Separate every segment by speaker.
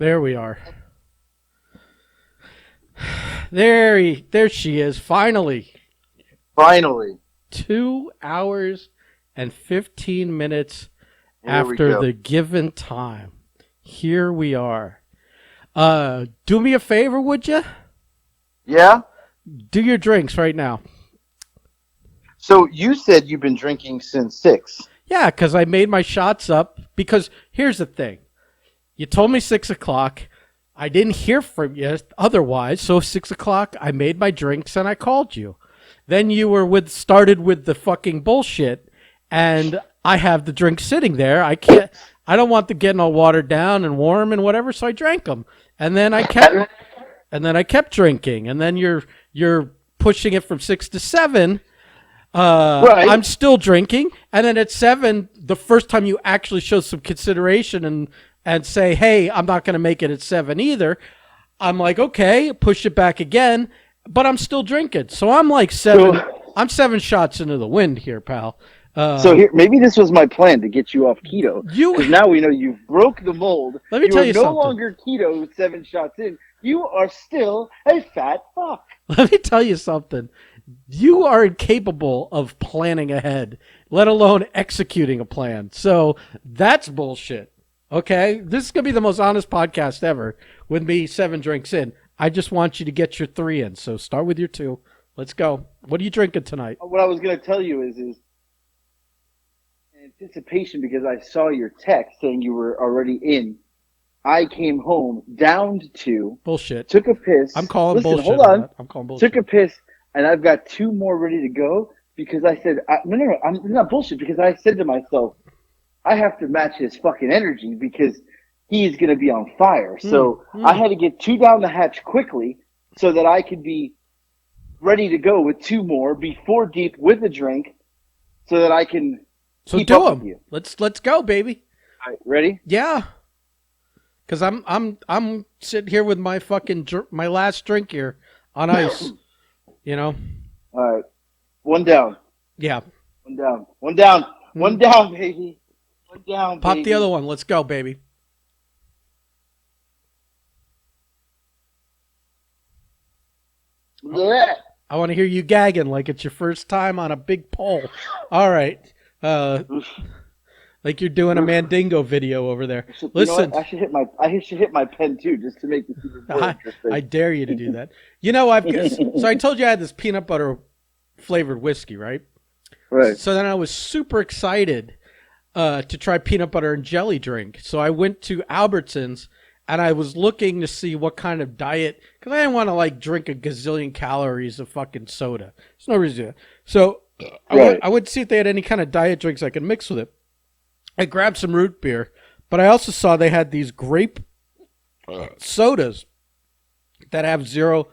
Speaker 1: There we are. There she is. Finally.
Speaker 2: Finally.
Speaker 1: 2 hours and 15 minutes
Speaker 2: Here we
Speaker 1: after
Speaker 2: go.
Speaker 1: the given time. Here we are. Do me a favor, would you?
Speaker 2: Yeah?
Speaker 1: Do your drinks right now.
Speaker 2: So you said you've been drinking since 6.
Speaker 1: Yeah, because I made my shots up. Because here's the thing. You told me 6 o'clock. I didn't hear from you otherwise. So 6 o'clock, I made my drinks and I called you. Then you were started with the fucking bullshit. And I have the drink sitting there. I don't want them getting all watered down and warm and whatever. So I drank them. And then I kept drinking. And then you're pushing it from 6 to 7.
Speaker 2: Right.
Speaker 1: I'm still drinking, and then at 7, the first time you actually show some consideration and say, "Hey, I'm not going to make it at 7 either," I'm like, "Okay," push it back again, but I'm still drinking. So I'm like 7. I'm 7 shots into the wind here, pal.
Speaker 2: So here, maybe this was my plan to get you off keto. Because now we know you broke the mold.
Speaker 1: Let me tell you
Speaker 2: no
Speaker 1: something.
Speaker 2: longer keto 7 shots in. You are still a fat fuck.
Speaker 1: Let me tell you something. You are incapable of planning ahead, let alone executing a plan. So that's bullshit. Okay? This is going to be the most honest podcast ever with me 7 drinks in. I just want you to get your 3 in. So start with your 2. Let's go. What are you drinking tonight?
Speaker 2: What I was going to tell you is anticipation, because I saw your text saying you were already in. I came home, downed 2.
Speaker 1: Bullshit.
Speaker 2: Took a piss.
Speaker 1: I'm calling bullshit.
Speaker 2: Hold on.
Speaker 1: I'm calling bullshit.
Speaker 2: Took a piss. And I've got 2 more ready to go because I said, no, I'm not bullshit, because I said to myself, I have to match his fucking energy because he's going to be on fire. So I had to get 2 down the hatch quickly so that I could be ready to go with 2 more, be 4 deep with a drink so that I can keep
Speaker 1: do
Speaker 2: up
Speaker 1: them.
Speaker 2: with you.
Speaker 1: Let's go, baby.
Speaker 2: All right, ready?
Speaker 1: Yeah. Because I'm sitting here with my fucking my last drink here on ice. You know?
Speaker 2: All right. 1 down.
Speaker 1: Yeah.
Speaker 2: 1 down. 1 down. 1 down, baby. 1 down,
Speaker 1: Pop
Speaker 2: baby.
Speaker 1: the other one. Let's go, baby.
Speaker 2: Blech.
Speaker 1: I want to hear you gagging like it's your first time on a big pole. All right. Like you're doing a Mandingo video over there. Listen.
Speaker 2: I should hit my pen too, just to make this even more interesting.
Speaker 1: I dare you to do that. You know, so I told you I had this peanut butter flavored whiskey, right?
Speaker 2: Right.
Speaker 1: So then I was super excited to try peanut butter and jelly drink. So I went to Albertsons and I was looking to see what kind of diet, because I didn't want to like drink a gazillion calories of fucking soda. There's no reason to do that. So I would see if they had any kind of diet drinks I could mix with it. I grabbed some root beer, but I also saw they had these grape sodas that have zero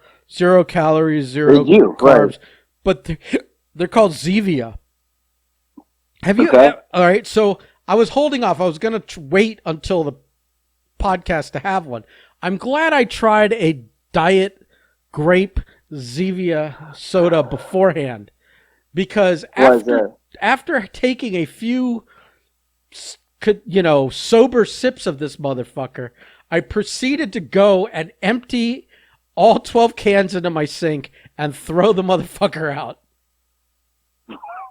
Speaker 1: calories, zero carbs, right. But they're called Zevia. Have you?
Speaker 2: Okay.
Speaker 1: All right. So I was holding off. I was going to wait until the podcast to have one. I'm glad I tried a diet grape Zevia soda beforehand, because after taking a few, sober sips of this motherfucker, I proceeded to go and empty all 12 cans into my sink and throw the motherfucker out.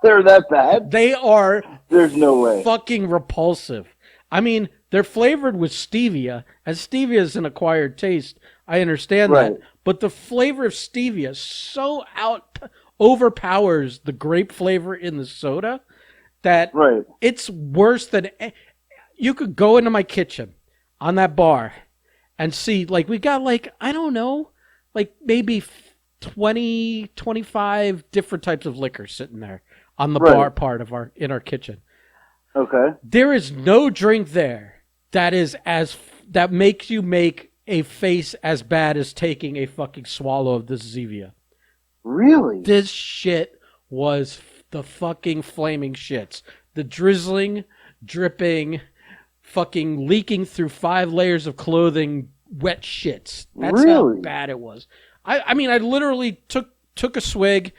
Speaker 2: They're that bad?
Speaker 1: They are.
Speaker 2: There's no way.
Speaker 1: Fucking repulsive. I mean, they're flavored with stevia, and stevia is an acquired taste. I understand that. But the flavor of stevia so overpowers the grape flavor in the soda that it's worse than... You could go into my kitchen on that bar and see, like, we got, like, I don't know, like maybe 20, 25 different types of liquor sitting there on the bar part of in our kitchen.
Speaker 2: Okay.
Speaker 1: There is no drink there that makes you make a face as bad as taking a fucking swallow of this Zevia.
Speaker 2: Really?
Speaker 1: This shit was the fucking flaming shits. The drizzling, dripping, fucking leaking through 5 layers of clothing, wet shits. That's how bad it was. I mean, I literally took a swig.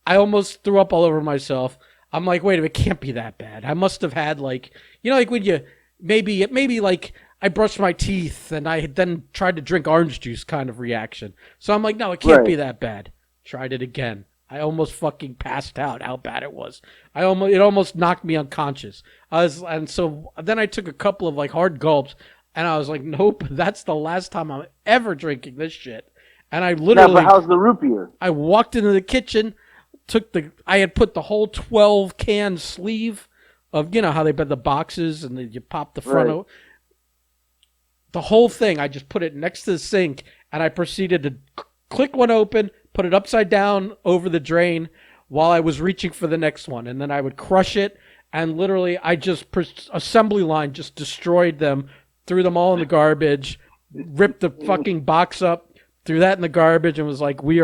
Speaker 1: I almost threw up all over myself. I'm like, wait a minute, it can't be that bad. I must have had like when you maybe like I brushed my teeth, and I then tried to drink orange juice kind of reaction. So I'm like, no, it can't be that bad. Tried it again. I almost fucking passed out how bad it was. It almost knocked me unconscious. And so then I took a couple of like hard gulps, and I was like, nope, that's the last time I'm ever drinking this shit. And I literally...
Speaker 2: Now, but how's the root beer?
Speaker 1: I walked into the kitchen, I had put the whole 12-can sleeve of, you know how they put the boxes and then you pop the front of the whole thing. I just put it next to the sink, and I proceeded to click one open, put it upside down over the drain while I was reaching for the next one. And then I would crush it, and literally I just, assembly line, just destroyed them, threw them all in the garbage, ripped the fucking box up, threw that in the garbage, and was like, we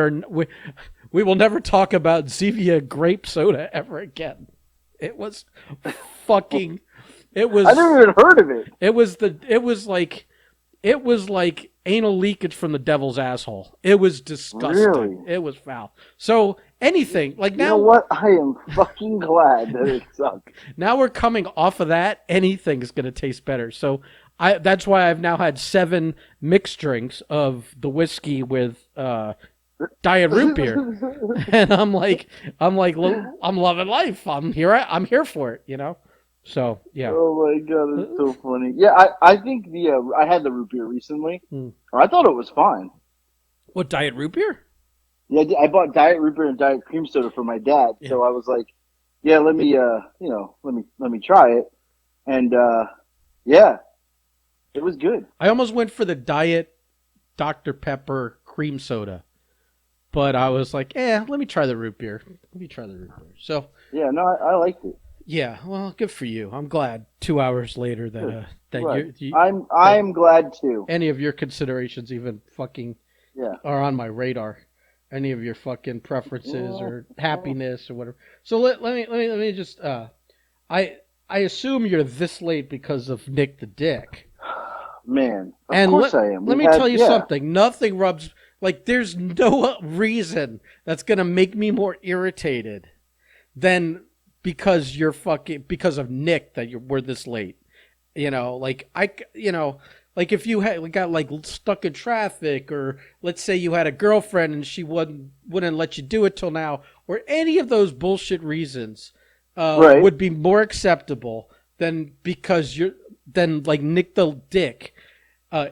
Speaker 1: will never talk about Zevia grape soda ever again. It was fucking... It was...
Speaker 2: I never even heard of it.
Speaker 1: It was like anal leakage from the devil's asshole. It was disgusting.
Speaker 2: Really?
Speaker 1: It was foul. So anything like now...
Speaker 2: You know what? I am fucking glad that it sucked.
Speaker 1: Now we're coming off of that. Anything is going to taste better. So that's why I've now had 7 mixed drinks of the whiskey with diet root beer, and I'm loving life. I'm here for it. You know. So yeah.
Speaker 2: Oh my god, it's so funny. Yeah, I think I had the root beer recently. I thought it was fine.
Speaker 1: What, diet root beer?
Speaker 2: Yeah, I bought diet root beer and diet cream soda for my dad. Yeah. So I was like, yeah, let me try it, and yeah. It was good.
Speaker 1: I almost went for the diet Dr. Pepper cream soda, but I was like, let me try the root beer. So
Speaker 2: yeah, no, I liked it.
Speaker 1: Yeah, well, good for you. I'm glad 2 hours later that
Speaker 2: right. I'm glad too.
Speaker 1: Any of your considerations even fucking are on my radar. Any of your fucking preferences or happiness or whatever. So let me just I assume you're this late because of Nick the Dick.
Speaker 2: Man, of course I am.
Speaker 1: Let me tell you something. Nothing rubs... Like, there's no reason that's going to make me more irritated than because of Nick that we're this late. You know, like, like if you got like stuck in traffic, or let's say you had a girlfriend and she wouldn't let you do it till now, or any of those bullshit reasons would be more acceptable than like Nick the Dick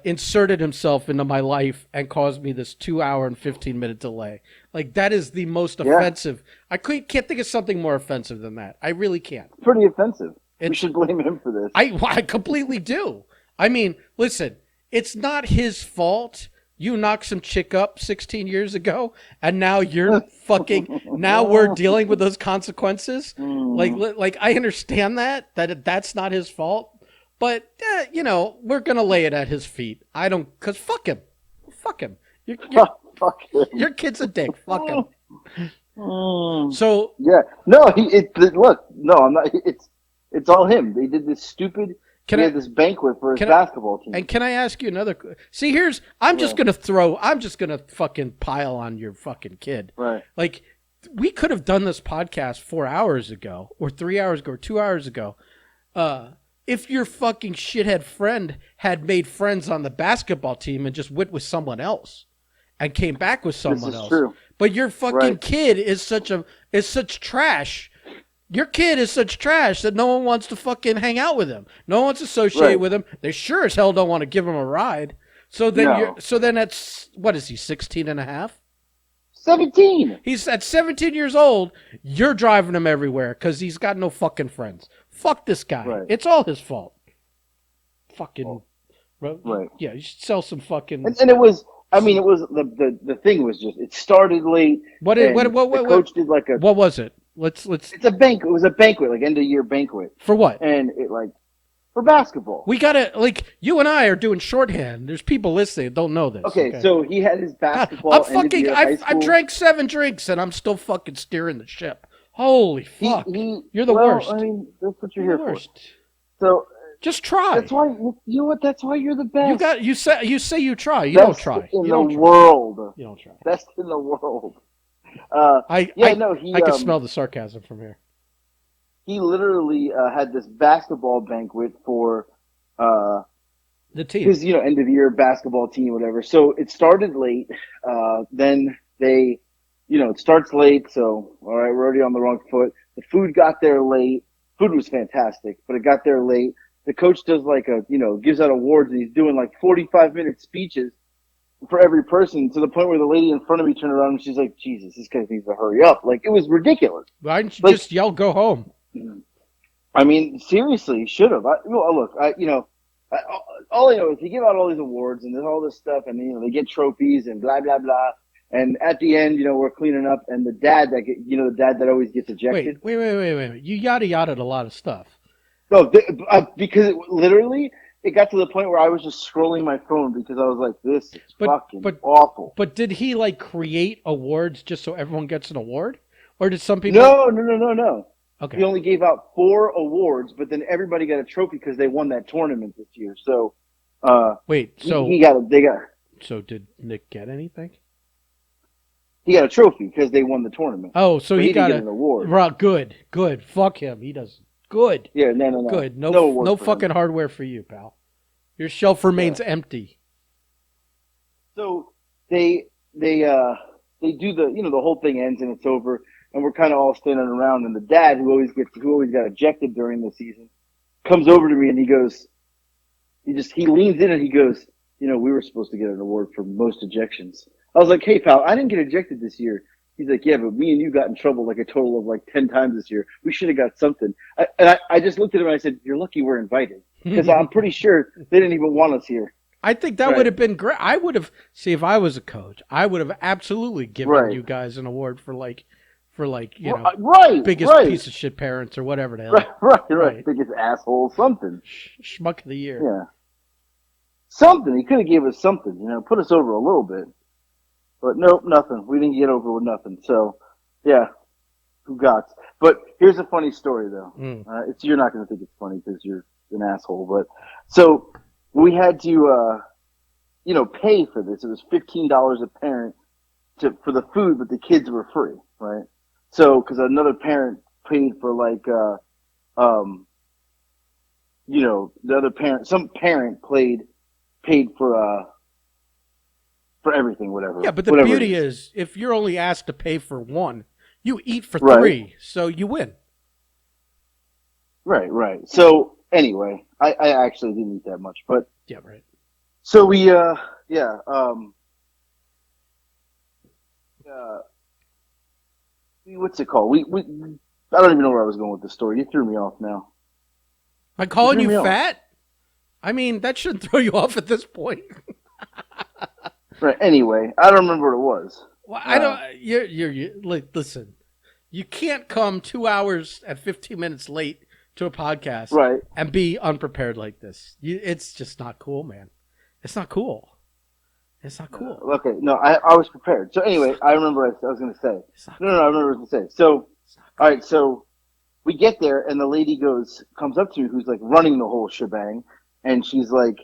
Speaker 1: inserted himself into my life and caused me this 2 hour and 15-minute delay. Like, that is the most offensive. I can't think of something more offensive than that. I really can't.
Speaker 2: Pretty offensive. We should blame him for this.
Speaker 1: I completely do. I mean, listen, it's not his fault. You knocked some chick up 16 years ago, and now you're now we're dealing with those consequences. Like I understand that's not his fault. But, we're going to lay it at his feet. Because fuck him. Fuck him.
Speaker 2: Fuck him.
Speaker 1: Your kid's a dick. Fuck him. So.
Speaker 2: Yeah. No, I'm not. It's all him. They did this stupid, this banquet for his basketball team.
Speaker 1: And can I ask you another? See, I'm just going to fucking pile on your fucking kid.
Speaker 2: Right.
Speaker 1: Like, we could have done this podcast 4 hours ago, or 3 hours ago, or 2 hours ago. If your fucking shithead friend had made friends on the basketball team and just went with someone else and came back with someone else.
Speaker 2: True.
Speaker 1: But your fucking kid is such trash. Your kid is such trash that no one wants to fucking hang out with him. No one wants to associate with him. They sure as hell don't want to give him a ride. So then that's, what is he, 16 and a half?
Speaker 2: 17.
Speaker 1: He's at 17 years old. You're driving him everywhere because he's got no fucking friends. Fuck this guy. Right. It's all his fault. Fucking.
Speaker 2: Right.
Speaker 1: Yeah, you should sell some fucking.
Speaker 2: And it was. I mean, it was the thing was just. It started late.
Speaker 1: The
Speaker 2: coach did like a.
Speaker 1: What was it? Let's.
Speaker 2: It's a banquet. It was a banquet, like end of year banquet.
Speaker 1: For what?
Speaker 2: And it for basketball.
Speaker 1: We gotta you and I are doing shorthand. There's people listening that don't know this.
Speaker 2: Okay, so he had his basketball.
Speaker 1: I drank 7 drinks and I'm still fucking steering the ship. Holy fuck! You're the worst.
Speaker 2: I mean, that's what you're here for. So
Speaker 1: just try.
Speaker 2: That's why you know what. That's why you're the best.
Speaker 1: You say you try. You don't try.
Speaker 2: In the world.
Speaker 1: You don't try.
Speaker 2: Best in the world.
Speaker 1: I can smell the sarcasm from here.
Speaker 2: He literally had this basketball banquet for
Speaker 1: The team.
Speaker 2: his end of year basketball team, whatever. So it started late. Then they, it starts late. So all right, we're already on the wrong foot. The food got there late. Food was fantastic, but it got there late. The coach does like gives out awards, and he's doing like 45-minute speeches for every person, to the point where the lady in front of me turned around and she's like, Jesus, this guy needs to hurry up. Like, it was ridiculous.
Speaker 1: Why didn't you
Speaker 2: Like,
Speaker 1: just yell, go home?
Speaker 2: I mean, seriously, should have. Look, all I know is they give out all these awards and there's all this stuff, and they get trophies and blah blah blah. And at the end, we're cleaning up, and the dad that always gets ejected.
Speaker 1: Wait. You yada yada'd a lot of stuff.
Speaker 2: No, because literally it got to the point where I was just scrolling my phone because I was like, this is fucking awful.
Speaker 1: But did he like create awards just so everyone gets an award, or did some people?
Speaker 2: No.
Speaker 1: Okay.
Speaker 2: He only gave out 4 awards, but then everybody got a trophy because they won that tournament this year. So,
Speaker 1: wait, so
Speaker 2: So
Speaker 1: did Nick get anything?
Speaker 2: He got a trophy because they won the tournament.
Speaker 1: Oh, so he got
Speaker 2: an award.
Speaker 1: Right, good. Fuck him. He does good.
Speaker 2: Yeah, no.
Speaker 1: Good. No fucking hardware for you, pal. Your shelf remains empty.
Speaker 2: So they do the whole thing ends and it's over. And we're kind of all standing around, and the dad who always got ejected during the season comes over to me and he goes, he leans in and he goes, we were supposed to get an award for most ejections. I was like, hey pal, I didn't get ejected this year. He's like, yeah, but me and you got in trouble like a total of like 10 times this year. We should have got something. I just looked at him and I said, you're lucky we're invited, because I'm pretty sure they didn't even want us here.
Speaker 1: I think that would have been great. I would have, if I was a coach, I would have absolutely given you guys an award for biggest piece of shit parents or whatever the hell.
Speaker 2: Right. Biggest asshole, something.
Speaker 1: Schmuck of the year.
Speaker 2: Yeah. Something. He could have gave us something, put us over a little bit. But nope, nothing. We didn't get over with nothing. So, yeah, who got? But here's a funny story, though. You're not going to think it's funny because you're an asshole. But so we had to, pay for this. It was $15 a parent for the food, but the kids were free, right? So, because another parent paid for the other parent, some parent paid for everything, whatever.
Speaker 1: Yeah, but the beauty is, if you're only asked to pay for one, you eat for 3, so you win.
Speaker 2: Right. So anyway, I actually didn't eat that much, but
Speaker 1: yeah, right.
Speaker 2: So we what's it called? We I don't even know where I was going with the story. You threw me off now.
Speaker 1: By calling you fat? I mean, that shouldn't throw you off at this point.
Speaker 2: Right. Anyway, I don't remember what it was.
Speaker 1: Well, I don't. Listen. You can't come 2 hours and 15 minutes late to a podcast,
Speaker 2: right,
Speaker 1: and be unprepared like this. It's just not cool, man. It's not cool. It's not cool.
Speaker 2: Okay, no, I was prepared. So anyway, I remember what I was going to say. No, I remember what I was going to say. So, all right, so we get there, and the lady comes up to me, who's like running the whole shebang, and she's like,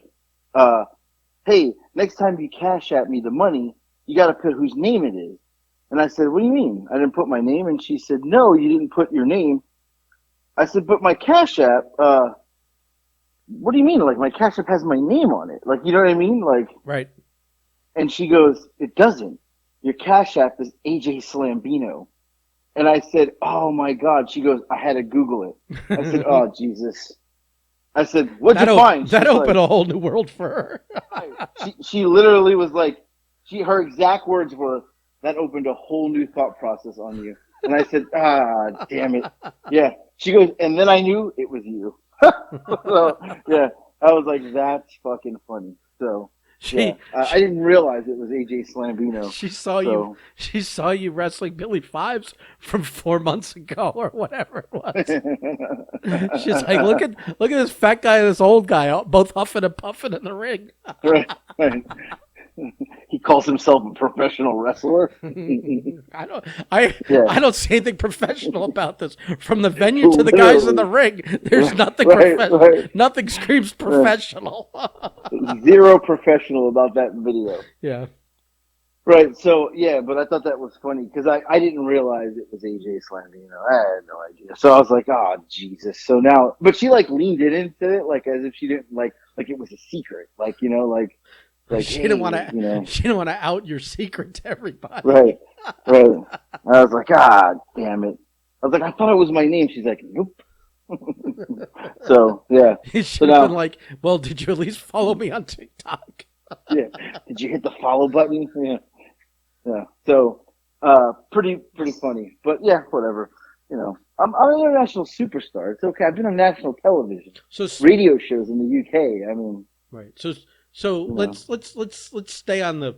Speaker 2: hey, next time you cash at me the money, you got to put whose name it is. And I said, what do you mean? I didn't put my name? And she said, no, you didn't put your name. I said, but my Cash App, what do you mean? Like, my Cash App has my name on it. Like, you know what I mean? Like,
Speaker 1: right.
Speaker 2: And she goes, it doesn't. Your Cash App is AJ Slambino. And I said, oh my God. She goes, I had to Google it. I said, oh, Jesus. I said, what'd you find?
Speaker 1: That opened a whole new world for her.
Speaker 2: she literally was like, her exact words were, that opened a whole new thought process on you. And I said, damn it. Yeah. She goes, and then I knew it was you. So, yeah, I was like, that's fucking funny. So, I didn't realize it was AJ Slambino.
Speaker 1: She saw you wrestling Billy Fives from 4 months ago or whatever it was. She's like, look at this fat guy and this old guy, both huffing and puffing in the ring.
Speaker 2: Right. He calls himself a professional wrestler.
Speaker 1: I don't see anything professional about this. From the venue to the guys in the ring, there's nothing professional. Right. Nothing screams professional.
Speaker 2: Zero professional about that video.
Speaker 1: Yeah.
Speaker 2: Right. So but I thought that was funny because I didn't realize it was AJ Slambino. I had no idea. So I was like, oh Jesus. So now, but she like leaned into it like as if she didn't like like it was a secret, like you know, like
Speaker 1: She
Speaker 2: hey,
Speaker 1: didn't want
Speaker 2: you
Speaker 1: to.
Speaker 2: know,
Speaker 1: She didn't want to out your secret to everybody.
Speaker 2: right, right. I was like, ah, damn it. I was like, I thought it was my name. She's like, nope. So yeah.
Speaker 1: You
Speaker 2: So
Speaker 1: should have been
Speaker 2: now,
Speaker 1: like, "Well, did you at least follow me on TikTok?"
Speaker 2: yeah. Did you hit the follow button? Yeah, yeah. So, pretty funny. But yeah, whatever. You know, I'm an international superstar. It's okay. I've been on national television,
Speaker 1: So
Speaker 2: radio shows in the UK. I mean,
Speaker 1: right. So
Speaker 2: you know.
Speaker 1: let's stay on the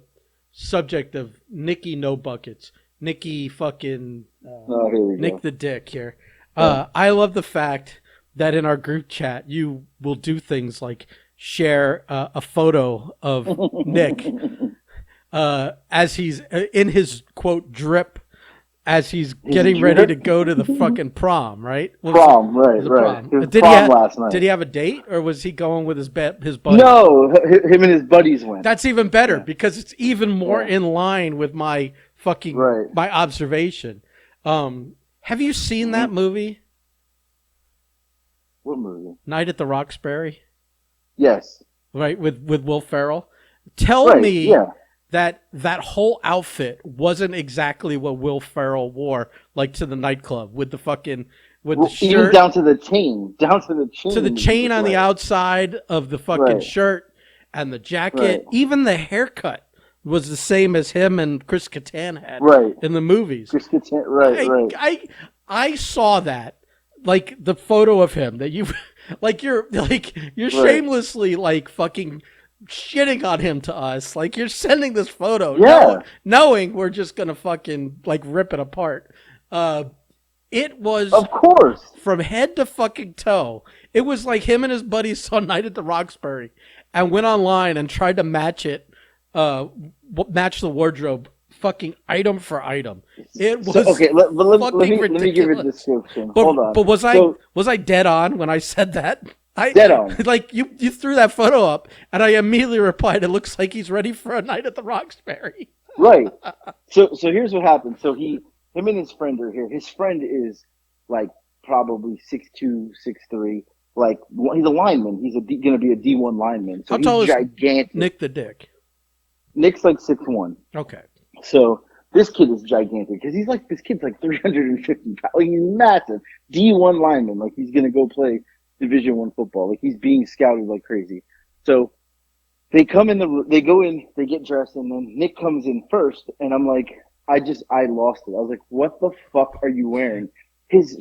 Speaker 1: subject of Nikki No Buckets. Nikki fucking
Speaker 2: Oh, here we
Speaker 1: Nick
Speaker 2: go.
Speaker 1: the Dick here.
Speaker 2: Yeah.
Speaker 1: I love the fact that in our group chat you will do things like share a photo of Nick as he's in his quote drip as he's
Speaker 2: His
Speaker 1: getting ready to
Speaker 2: drip?
Speaker 1: go to the fucking prom, right?
Speaker 2: Prom,
Speaker 1: It
Speaker 2: right,
Speaker 1: was a
Speaker 2: right.
Speaker 1: prom.
Speaker 2: It was
Speaker 1: Did
Speaker 2: prom last night.
Speaker 1: did he have a date or was he going with his his buddies?
Speaker 2: No, him and his buddies went.
Speaker 1: That's even better
Speaker 2: Yeah.
Speaker 1: because it's even more
Speaker 2: Yeah.
Speaker 1: in line with my fucking
Speaker 2: Right.
Speaker 1: my observation. Have you seen that movie,
Speaker 2: What movie?
Speaker 1: Night at the Roxbury?
Speaker 2: Yes.
Speaker 1: Right, with Will Ferrell. Tell
Speaker 2: Right.
Speaker 1: me
Speaker 2: Yeah.
Speaker 1: that whole outfit wasn't exactly what Will Ferrell wore, like to the nightclub with the fucking with
Speaker 2: Well,
Speaker 1: the
Speaker 2: even
Speaker 1: shirt
Speaker 2: down to the chain,
Speaker 1: to the chain on the outside of the fucking
Speaker 2: Right.
Speaker 1: shirt and the jacket.
Speaker 2: Right.
Speaker 1: Even the haircut was the same as him and Chris Kattan had
Speaker 2: Right.
Speaker 1: in the movies.
Speaker 2: Just content. Right. Right.
Speaker 1: I saw that, like the photo of him that you you're
Speaker 2: Right.
Speaker 1: shamelessly like fucking shitting on him to us. Like you're sending this photo
Speaker 2: Yeah.
Speaker 1: knowing we're just gonna fucking like rip it apart. It was
Speaker 2: Of course.
Speaker 1: from head to fucking toe. It was like him and his buddies saw Night at the Roxbury and went online and tried to match it, match the wardrobe, fucking item for item. It was
Speaker 2: So, okay. Let
Speaker 1: fucking
Speaker 2: me give you a
Speaker 1: ridiculous.
Speaker 2: description. Hold on.
Speaker 1: But
Speaker 2: So,
Speaker 1: was I dead on when I said that?
Speaker 2: Dead on.
Speaker 1: Like you threw that photo up, and I immediately replied, "It looks like he's ready for a Night at the Roxbury."
Speaker 2: Right. So here's what happened. So him and his friend are here. His friend is like probably 6'2", 6'3". Like he's a lineman. He's going to be a D1 lineman. So
Speaker 1: How tall
Speaker 2: he's
Speaker 1: is
Speaker 2: gigantic.
Speaker 1: Nick the Dick?
Speaker 2: Nick's like 6'1".
Speaker 1: Okay.
Speaker 2: So this kid is gigantic because this kid's like 350 pounds. Like, he's massive. D1 lineman. Like he's going to go play Division I football. Like he's being scouted like crazy. So they go in, they get dressed, and then Nick comes in first, and I'm like, I lost it. I was like, what the fuck are you wearing? His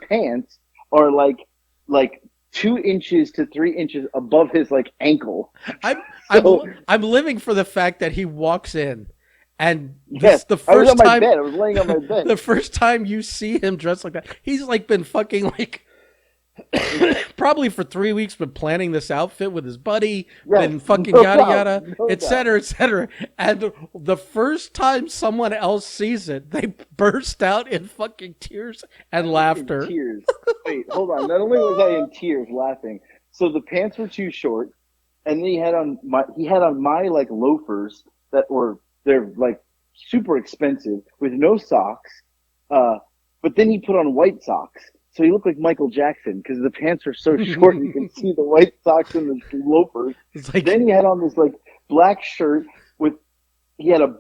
Speaker 2: pants are like 2 inches to 3 inches above his like ankle.
Speaker 1: I'm living for the fact that he walks in, and
Speaker 2: Yes,
Speaker 1: the
Speaker 2: I was
Speaker 1: first
Speaker 2: on my
Speaker 1: time
Speaker 2: bed. I was laying on my bed.
Speaker 1: the first time you see him dressed like that, he's like been fucking like probably for 3 weeks been planning this outfit with his buddy
Speaker 2: Yes,
Speaker 1: and fucking
Speaker 2: no
Speaker 1: yada
Speaker 2: doubt,
Speaker 1: yada,
Speaker 2: no
Speaker 1: et cetera, et cetera. And the first time someone else sees it, they burst out in fucking tears and laughter.
Speaker 2: In tears. Wait, hold on. Not only was I in tears laughing, so the pants were too short, and then he had on my like loafers they're like super expensive with no socks. But then he put on white socks. So he looked like Michael Jackson because the pants are so short you can see the white socks and the loafers.
Speaker 1: It's like,
Speaker 2: Then he had on this like black shirt he had a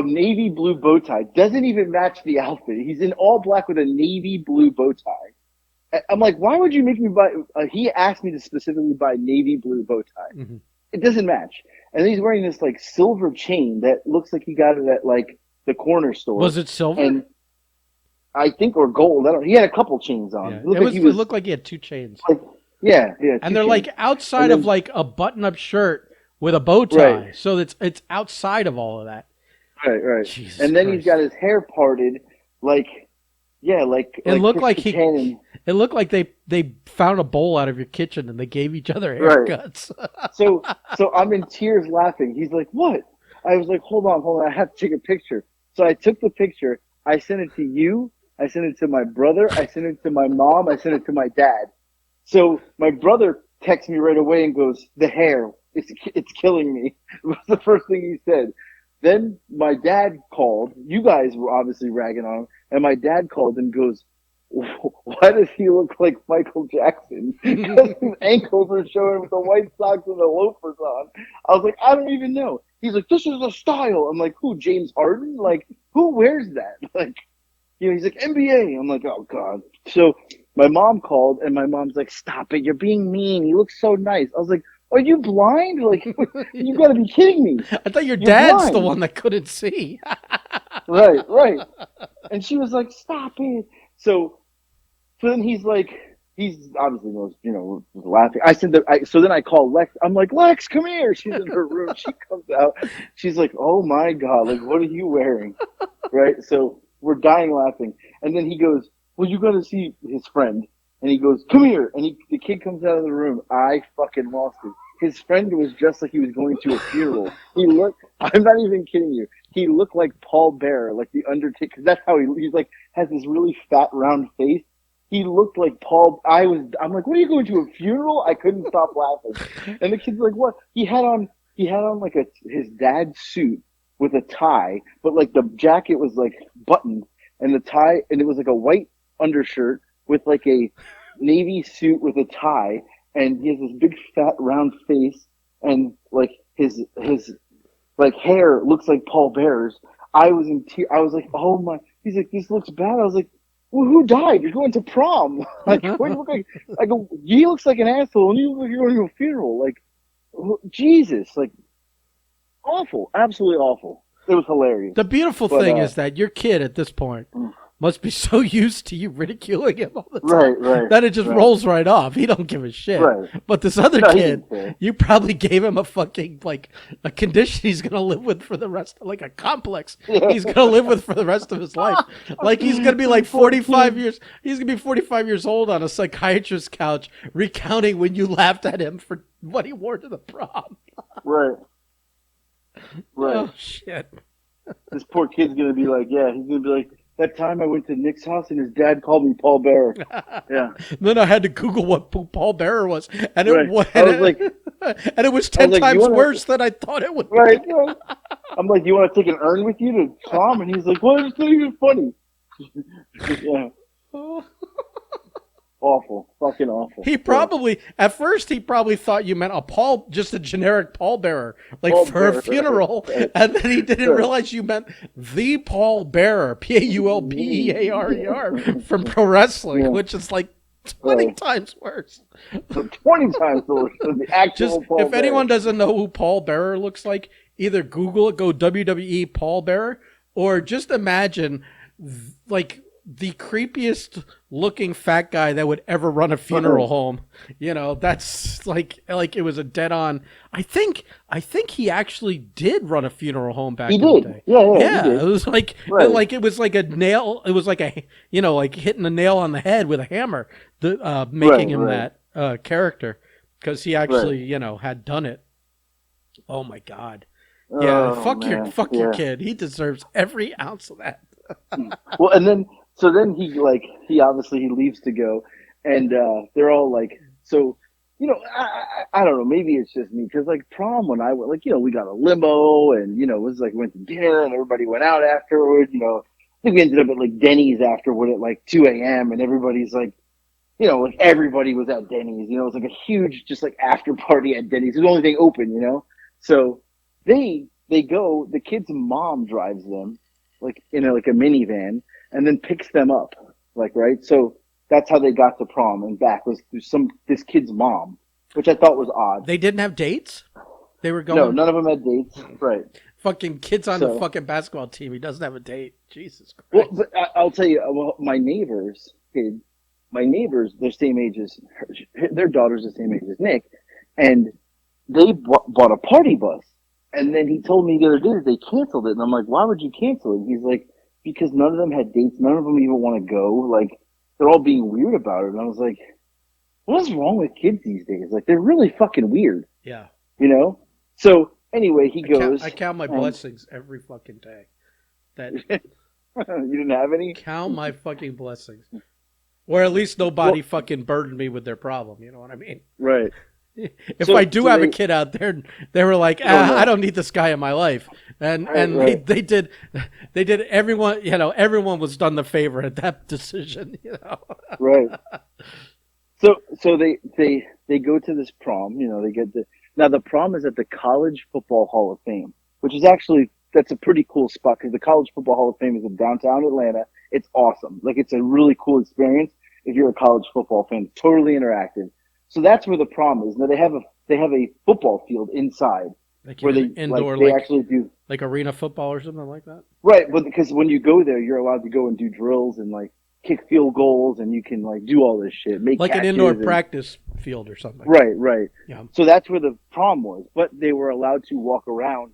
Speaker 2: navy blue bow tie. Doesn't even match the outfit. He's in all black with a navy blue bow tie. I'm like, why would you make me buy? He asked me to specifically buy navy blue bow tie.
Speaker 1: mm-hmm.
Speaker 2: It doesn't match. And he's wearing this like silver chain that looks like he got it at like the corner store.
Speaker 1: Was it silver?
Speaker 2: And I think, or gold. He had a couple chains on.
Speaker 1: Yeah.
Speaker 2: It
Speaker 1: looked like he had 2 chains.
Speaker 2: Like, yeah.
Speaker 1: And they're
Speaker 2: chains.
Speaker 1: like outside of like a button-up shirt with a bow tie,
Speaker 2: Right.
Speaker 1: so it's outside of all of that.
Speaker 2: Right.
Speaker 1: Jesus
Speaker 2: and then
Speaker 1: Christ.
Speaker 2: he's got his hair parted, like
Speaker 1: It looked like
Speaker 2: It
Speaker 1: looked like they found a bowl out of your kitchen and they gave each other
Speaker 2: Right.
Speaker 1: haircuts.
Speaker 2: So I'm in tears laughing. He's like, "What?" I was like, "Hold on, I have to take a picture." So I took the picture. I sent it to you. I sent it to my brother. I sent it to my mom. I sent it to my dad. So my brother texts me right away and goes, "The hair, it's killing me." It was the first thing he said. Then my dad called. You guys were obviously ragging on him, and my dad called and goes, why does he look like Michael Jackson? Because his ankles are showing with the white socks and the loafers on. I was like, I don't even know. He's like, this is a style. I'm like, who, James Harden? Like, who wears that? Like, he's like, NBA. I'm like, oh, God. So my mom called, and my mom's like, stop it. You're being mean. He looks so nice. I was like, are you blind? Like, you got to be kidding me.
Speaker 1: I thought your
Speaker 2: You're
Speaker 1: dad's the
Speaker 2: blind.
Speaker 1: one that couldn't see.
Speaker 2: Right. And she was like, stop it. So then he's obviously knows, laughing. So then I call Lex. I'm like, Lex, come here. She's in her room. She comes out. She's like, oh my God, like, what are you wearing? Right. So we're dying laughing. And then he goes, well, you got to see his friend. And he goes, come here. And the kid comes out of the room. I fucking lost it. His friend was dressed like he was going to a funeral. I'm not even kidding you. He looked like Paul Bearer, like the Undertaker. That's how he's like, has this really fat, round face. He looked like Paul. I'm like, what are you going to a funeral? I couldn't stop laughing. And the kid's like, what? He had on like his dad's suit with a tie, but like the jacket was like buttoned and the tie, and it was like a white undershirt with like a navy suit with a tie. And he has this big fat round face, and like his like hair looks like Paul Bear's. I was in tears. I was like, oh my. He's like, this looks bad. I was like, well, who died? You're going to prom. Like, what do you look like? I go, he looks like an asshole, and you look like you're going to a funeral. Like, Jesus, like, awful, absolutely awful. It was hilarious.
Speaker 1: The beautiful thing is that your kid at this point must be so used to you ridiculing him all the time that it just rolls right off. He don't give a shit.
Speaker 2: Right.
Speaker 1: But this other kid, you probably gave him a fucking, like, a condition he's going to live with for the rest, like a complex he's going to live with for the rest of his life. Like, he's going to be like 45 years, he's going to be 45 years old on a psychiatrist's couch recounting when you laughed at him for what he wore to the prom.
Speaker 2: Right.
Speaker 1: Oh, shit.
Speaker 2: This poor kid's going to be like, yeah, he's going to be like, that time I went to Nick's house and his dad called me Paul Bearer. Yeah.
Speaker 1: Then I had to Google what Paul Bearer was, and
Speaker 2: right.
Speaker 1: it was 10 times worse than I thought it would be.
Speaker 2: Right. I'm like, you want to take an urn with you to prom? And he's like, well, it's not even funny. Yeah. Awful. Fucking awful.
Speaker 1: At first he probably thought you meant just a generic pallbearer, like
Speaker 2: Paul
Speaker 1: for
Speaker 2: Bearer.
Speaker 1: a funeral. Right. And then he didn't realize you meant the Paul Bearer, Paulbearer from pro wrestling, which is like 20 times worse.
Speaker 2: 20 times worse than the actual Paul Bearer.
Speaker 1: If anyone doesn't know who Paul Bearer looks like, either Google it, go WWE Paul Bearer, or just imagine like the creepiest looking fat guy that would ever run a funeral home. That's like it was a dead on. I think he actually did run a funeral home back in the day.
Speaker 2: Yeah.
Speaker 1: It was like, it was like a nail. It was like like hitting a nail on the head with a hammer, making him that character, because he actually, had done it. Oh my God. Yeah. Fuck your kid. He deserves every ounce of that.
Speaker 2: Well, and then, so then he leaves to go, and they're all like, so, I don't know, maybe it's just me, because like prom, when I went, like, we got a limo, and, it was like, went to dinner, and everybody went out afterward, I think we ended up at like Denny's afterward at like 2 a.m., and everybody's like, like everybody was at Denny's, it was like a huge, just like after party at Denny's. It was the only thing open, so they go, the kid's mom drives them, like in a minivan, and then picks them up, like, right? So that's how they got to prom and back, was through this kid's mom, which I thought was odd.
Speaker 1: They didn't have dates? They were going...
Speaker 2: No, none of them had dates, right.
Speaker 1: Fucking kid's on the fucking basketball team. He doesn't have a date. Jesus Christ.
Speaker 2: Well, but I'll tell you, my neighbor's kid, they're same age as her, their daughter's the same age as Nick, and they bought a party bus. And then he told me the other day that they canceled it. And I'm like, why would you cancel it? And he's like, because none of them had dates. None of them even want to go. Like, they're all being weird about it. And I was like, what is wrong with kids these days? Like, they're really fucking weird.
Speaker 1: Yeah.
Speaker 2: So anyway, he goes.
Speaker 1: I count my blessings every fucking day. That
Speaker 2: you didn't have any?
Speaker 1: Count my fucking blessings. Or at least nobody fucking burdened me with their problem. You know what I mean?
Speaker 2: Right.
Speaker 1: if I do have a kid out there, they were like, I don't need this guy in my life. And
Speaker 2: right.
Speaker 1: they did everyone, everyone was done the favor at that decision,
Speaker 2: Right. So they go to this prom, they get now the prom is at the College Football Hall of Fame, which is actually, that's a pretty cool spot because the College Football Hall of Fame is in downtown Atlanta. It's awesome. Like, it's a really cool experience if you're a college football fan. It's totally interactive. So that's where the prom is. Now they have a football field inside where they
Speaker 1: indoor,
Speaker 2: they actually do
Speaker 1: like arena football or something like that.
Speaker 2: Right, but because when you go there, you're allowed to go and do drills and like kick field goals, and you can like do all this shit, make
Speaker 1: like an indoor practice field or something.
Speaker 2: Right.
Speaker 1: Yeah.
Speaker 2: So that's where the prom was, but they were allowed to walk around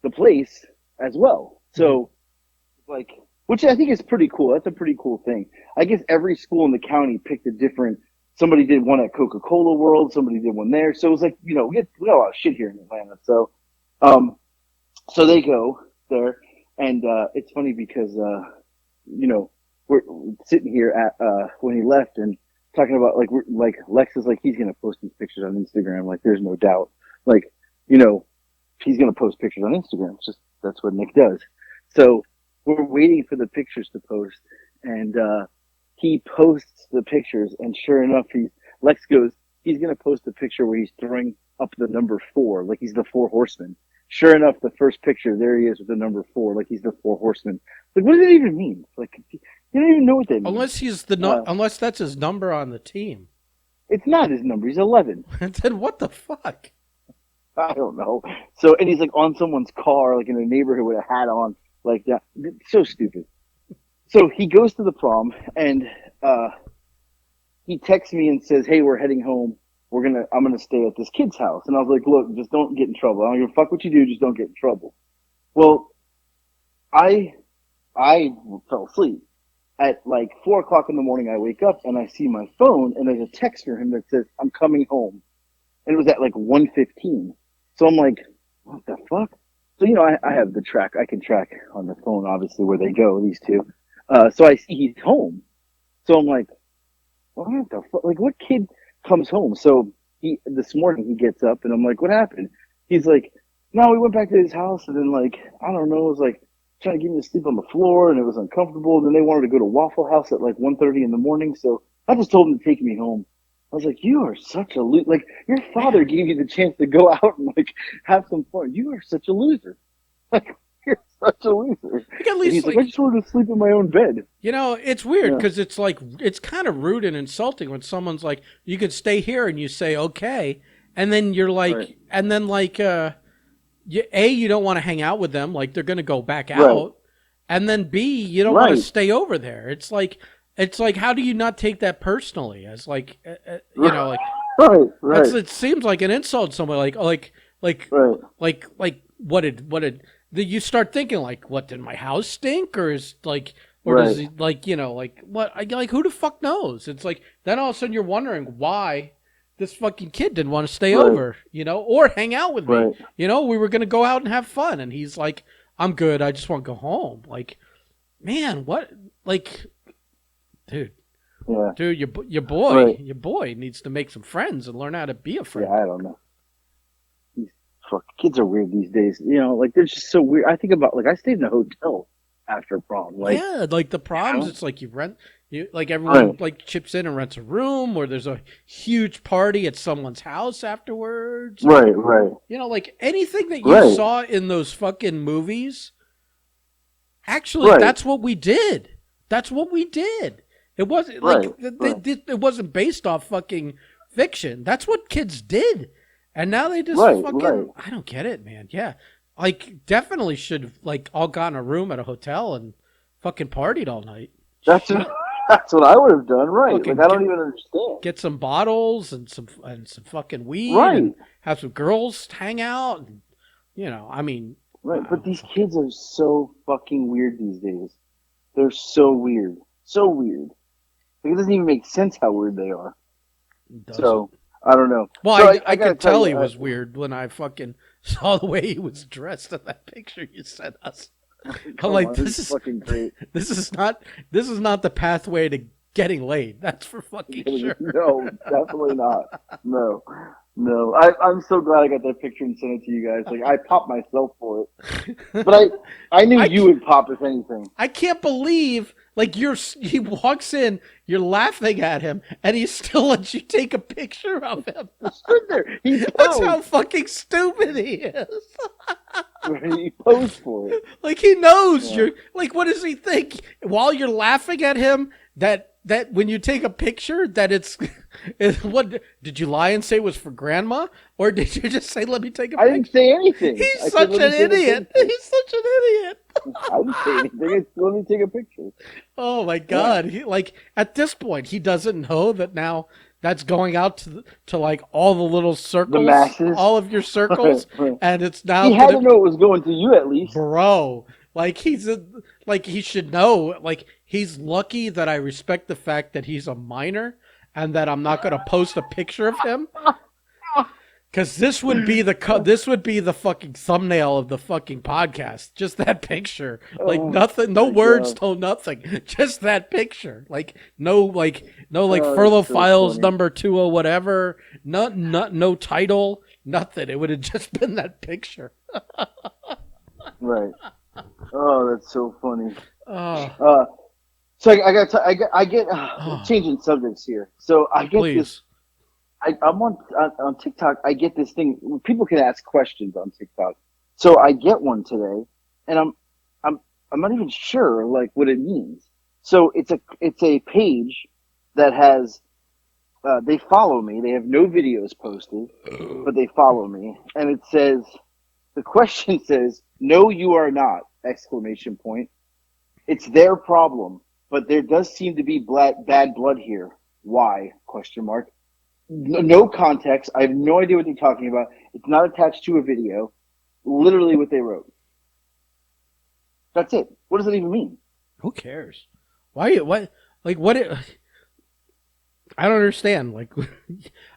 Speaker 2: the place as well. So, like, which I think is pretty cool. That's a pretty cool thing. I guess every school in the county picked a different. Somebody did one at Coca-Cola World. Somebody did one there. So it was like, we got a lot of shit here in Atlanta. So, so they go there, and it's funny because we're sitting here at when he left and talking about like Lex is like, he's gonna post these pictures on Instagram. Like, there's no doubt. Like, he's gonna post pictures on Instagram. It's just, that's what Nick does. So we're waiting for the pictures to post, and he posts the pictures, and sure enough, Lex goes, he's gonna post a picture where he's throwing up the number 4, like he's the 4 horsemen. Sure enough, the first picture, there he is with the number 4, like he's the 4 horsemen. Like, what does it even mean? Like, you don't even know what that means.
Speaker 1: Unless he's unless that's his number on the team.
Speaker 2: It's not his number. He's 11.
Speaker 1: And then what the fuck?
Speaker 2: I don't know. So, and he's like on someone's car, like in a neighborhood with a hat on, like that. It's so stupid. So he goes to the prom, and he texts me and says, "Hey, we're heading home. I'm gonna stay at this kid's house." And I was like, "Look, just don't get in trouble. I don't give a fuck what you do. Just don't get in trouble." Well, I fell asleep. At like 4:00 in the morning, I wake up and I see my phone, and there's a text from him that says, "I'm coming home," and it was at like 1:15. So I'm like, "What the fuck?" So I have the track. I can track on the phone, obviously, where they go. These two. So I see he's home. So I'm like, "What the fuck? Like, what kid comes home?" So this morning he gets up, and I'm like, "What happened?" He's like, "No, we went back to his house, and then like, I don't know, it was like trying to get me to sleep on the floor, and it was uncomfortable. And then they wanted to go to Waffle House at like 1:30 in the morning, so I just told him to take me home." I was like, "You are such a loser. Like, your father gave you the chance to go out and like have some fun. You are such a loser. Like, you're such a loser."
Speaker 1: At least,
Speaker 2: he's like, "I just wanted to sleep in my own bed."
Speaker 1: It's weird because it's like, it's kind of rude and insulting when someone's like, "You could stay here," and you say, "Okay," and then you're like,
Speaker 2: right.
Speaker 1: And then like, you don't want to hang out with them, like they're going to go back out, right. And then B, you don't want to stay over there. It's like, how do you not take that personally? As like, like,
Speaker 2: right.
Speaker 1: It seems like an insult to someone. Like, what did you start thinking? Like, what, did my house stink, or is like, or does he like, like what? Like, who the fuck knows? It's like, then all of a sudden you're wondering why this fucking kid didn't want to stay over, or hang out with me. We were going to go out and have fun. And he's like, "I'm good. I just want to go home." Like, man, what? Like, dude, your boy needs to make some friends and learn how to be a friend.
Speaker 2: Yeah, I don't know. Kids are weird these days. Like, they're just so weird. I think about, like, I stayed in a hotel after prom. Like,
Speaker 1: yeah, like the proms, it's like everyone like chips in and rents a room, or there's a huge party at someone's house afterwards.
Speaker 2: Right.
Speaker 1: Like anything that you saw in those fucking movies. Actually, that's what we did. It wasn't like it wasn't based off fucking fiction. That's what kids did. And now they just fucking, I don't get it, man. Yeah. Like, definitely should have, like, all gotten a room at a hotel and fucking partied all night.
Speaker 2: That's what I would have done, right? Like, I don't even understand.
Speaker 1: Get some bottles and some fucking weed.
Speaker 2: Right.
Speaker 1: And have some girls hang out. And, I mean.
Speaker 2: Right, but these kids are so fucking weird these days. They're so weird. So weird. Like, it doesn't even make sense how weird they are. So, I don't know.
Speaker 1: Well,
Speaker 2: so
Speaker 1: I could tell he was weird when I fucking saw the way he was dressed in that picture you sent us. I'm like, this is
Speaker 2: fucking great.
Speaker 1: This is not the pathway to getting laid. That's for fucking sure.
Speaker 2: No, definitely not. No. No, I'm so glad I got that picture and sent it to you guys. Like I popped myself for it, but I knew
Speaker 1: I
Speaker 2: you would pop if anything.
Speaker 1: I can't believe like he walks in, you're laughing at him, and he still lets you take a picture of him.
Speaker 2: He stood there. He
Speaker 1: That's how
Speaker 2: posed.
Speaker 1: fucking stupid he is.
Speaker 2: He posed for it.
Speaker 1: Like he knows
Speaker 2: Yeah.
Speaker 1: you're like what does he think? While you're laughing at him that when you take a picture that it's what did you lie and say it was for grandma? Or did you just say let me take a
Speaker 2: I didn't
Speaker 1: picture?
Speaker 2: say anything. I
Speaker 1: He's
Speaker 2: said,
Speaker 1: such
Speaker 2: "Let me
Speaker 1: an
Speaker 2: take a
Speaker 1: idiot.
Speaker 2: picture."
Speaker 1: He's such an idiot.
Speaker 2: I didn't say anything. I said, "Let me take a picture."
Speaker 1: Oh my god! He, like at this point, he doesn't know that now that's going out to like all the little
Speaker 2: The
Speaker 1: circles,
Speaker 2: masses.
Speaker 1: all of your circles, and it's now
Speaker 2: He had to know it was going to you at least.
Speaker 1: bro. Like like he should know. Like he's lucky that I respect the fact that he's a minor and that I'm not going to post a picture of him. Because this would be the fucking thumbnail of the fucking podcast. Just that picture, like nothing, no words, no nothing. Just that picture, like no Furlough
Speaker 2: so
Speaker 1: Files
Speaker 2: funny.
Speaker 1: number 20 whatever. No title, nothing. It would have just been that picture.
Speaker 2: Right. Oh, that's so funny.
Speaker 1: Oh,
Speaker 2: So I get changing subjects here. So I get
Speaker 1: please.
Speaker 2: this. I'm on TikTok. I get this thing. People can ask questions on TikTok. So I get one today, and I'm not even sure like what it means. So it's a page that has they follow me. They have no videos posted, but they follow me, and it says the question says, "No, you are not!" Exclamation point. It's their problem, but there does seem to be bad blood here. Why? Question mark. No context. I have no idea what they're talking about. It's not attached to a video. Literally what they wrote. That's it. What does it even mean?
Speaker 1: Who cares? Why? What? Like what? I don't understand. Like,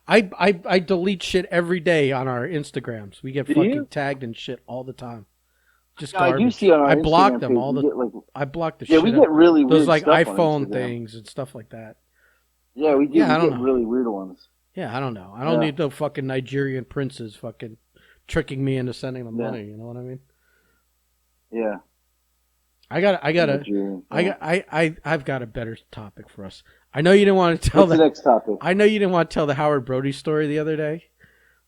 Speaker 1: I delete shit every day on our Instagrams. We get
Speaker 2: Do
Speaker 1: fucking
Speaker 2: you?
Speaker 1: tagged and shit all the time. Just
Speaker 2: I do
Speaker 1: garbage.
Speaker 2: see on our
Speaker 1: I block
Speaker 2: Instagram
Speaker 1: them
Speaker 2: page,
Speaker 1: all
Speaker 2: we
Speaker 1: the.
Speaker 2: get like
Speaker 1: I block the
Speaker 2: yeah,
Speaker 1: shit.
Speaker 2: we get really
Speaker 1: those
Speaker 2: weird
Speaker 1: like
Speaker 2: stuff on
Speaker 1: iPhone
Speaker 2: Instagram.
Speaker 1: things and stuff like that.
Speaker 2: Yeah, we
Speaker 1: I don't
Speaker 2: get
Speaker 1: know.
Speaker 2: really weird ones.
Speaker 1: Yeah, I don't know. I don't need no fucking Nigerian princes fucking tricking me into sending them money. You know what I mean?
Speaker 2: Yeah.
Speaker 1: I've got a better topic for us. I know you didn't want to tell
Speaker 2: What's the next topic?
Speaker 1: I know you didn't want to tell the Howard Brody story the other day,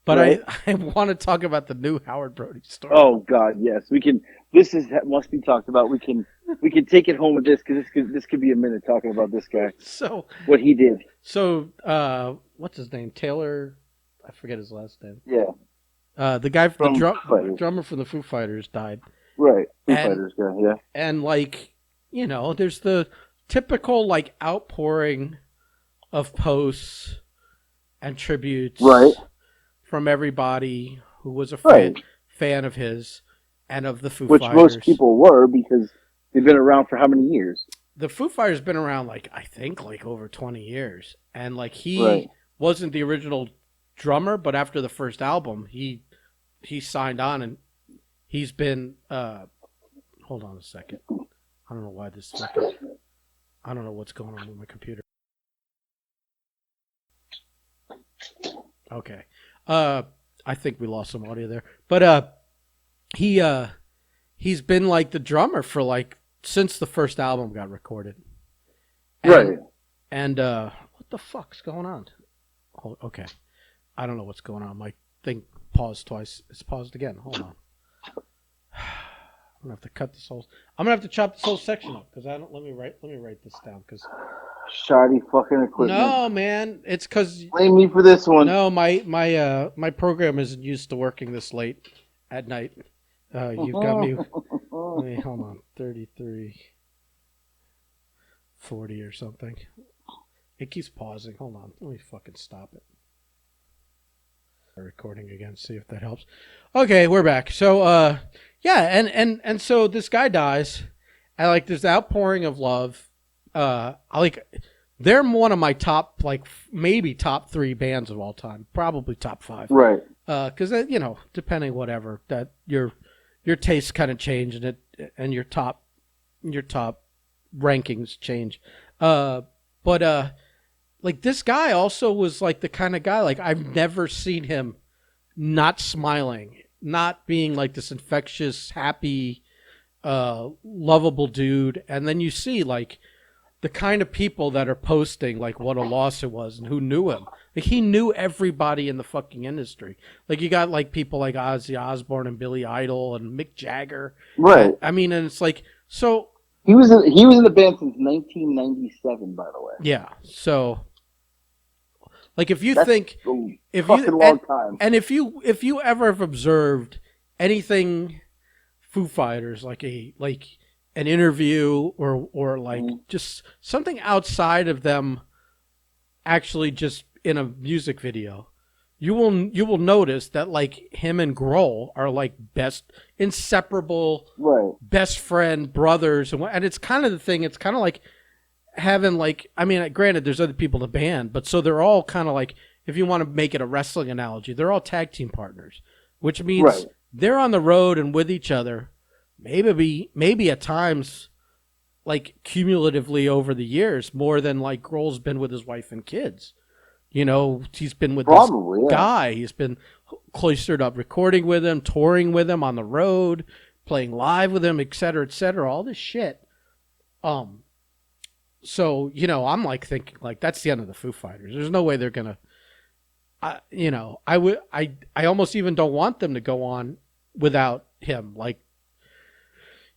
Speaker 1: but
Speaker 2: Right.
Speaker 1: I want to talk about the new Howard Brody story.
Speaker 2: Oh God, yes. We can. This must be talked about. We can take it home with this because this could be a minute talking about this guy.
Speaker 1: So
Speaker 2: what he did.
Speaker 1: So what's his name? Taylor, I forget his last name.
Speaker 2: Yeah.
Speaker 1: The guy from
Speaker 2: the
Speaker 1: drummer from the Foo Fighters died.
Speaker 2: Right. Foo Fighters guy. Yeah.
Speaker 1: And like there's the typical like outpouring of posts and tributes from everybody who was a fan of his and of the Foo Fighters.
Speaker 2: Which most people were because they've been around for how many years?
Speaker 1: The Foo Fighters been around I think over 20 years. And like he wasn't the original drummer, but after the first album, he signed on and he's been hold on a second. I don't know why this fucking I don't know what's going on with my computer. Okay. I think we lost some audio there. But he's been like the drummer for since the first album got recorded. And what the fuck's going on? Oh, okay. I don't know what's going on. My thing paused twice. It's paused again. Hold on. I'm gonna have to cut this whole. I'm gonna have to chop this whole section up because I don't. Let me write this down because.
Speaker 2: Shoddy fucking equipment.
Speaker 1: No, man, it's because.
Speaker 2: Blame me for this one.
Speaker 1: No, my program isn't used to working this late at night. You've got me. Let me hold on. 33, 40 or something. It keeps pausing. Hold on. Let me fucking stop it. Recording again. See if that helps. Okay, we're back. So, yeah, and so this guy dies, and this outpouring of love. They're one of my top, maybe top 3 bands of all time, probably top 5.
Speaker 2: Right.
Speaker 1: Because depending whatever that your tastes kind of change and your top rankings change. But like this guy also was like the kind of guy, like I've never seen him not smiling, not being like this infectious, happy, lovable dude. And then you see like the kind of people that are posting like what a loss it was and who knew him. Like he knew everybody in the fucking industry. Like you got like people like Ozzy Osbourne and Billy Idol and Mick Jagger.
Speaker 2: Right.
Speaker 1: I mean, and it's like, so
Speaker 2: he was in the band since 1997, by the way.
Speaker 1: Yeah. So like if you
Speaker 2: That's
Speaker 1: think
Speaker 2: a
Speaker 1: if
Speaker 2: fucking
Speaker 1: you
Speaker 2: long time.
Speaker 1: and if you ever have observed anything Foo Fighters, like an interview or like just something outside of them actually just in a music video, you will notice that like him and Grohl are like inseparable,
Speaker 2: right,
Speaker 1: best friend brothers, and it's kind of the thing. It's kind of like having like, I mean, granted, there's other people in the band, but so they're all kind of like, if you want to make it a wrestling analogy, they're all tag team partners, which means they're on the road and with each other, maybe at times, like cumulatively over the years, more than like Grohl's been with his wife and kids. You know, he's been with this guy. He's been cloistered up, recording with him, touring with him on the road, playing live with him, et cetera, all this shit. So, you know, I'm like thinking like that's the end of the Foo Fighters. There's no way they're gonna, I almost even don't want them to go on without him. Like,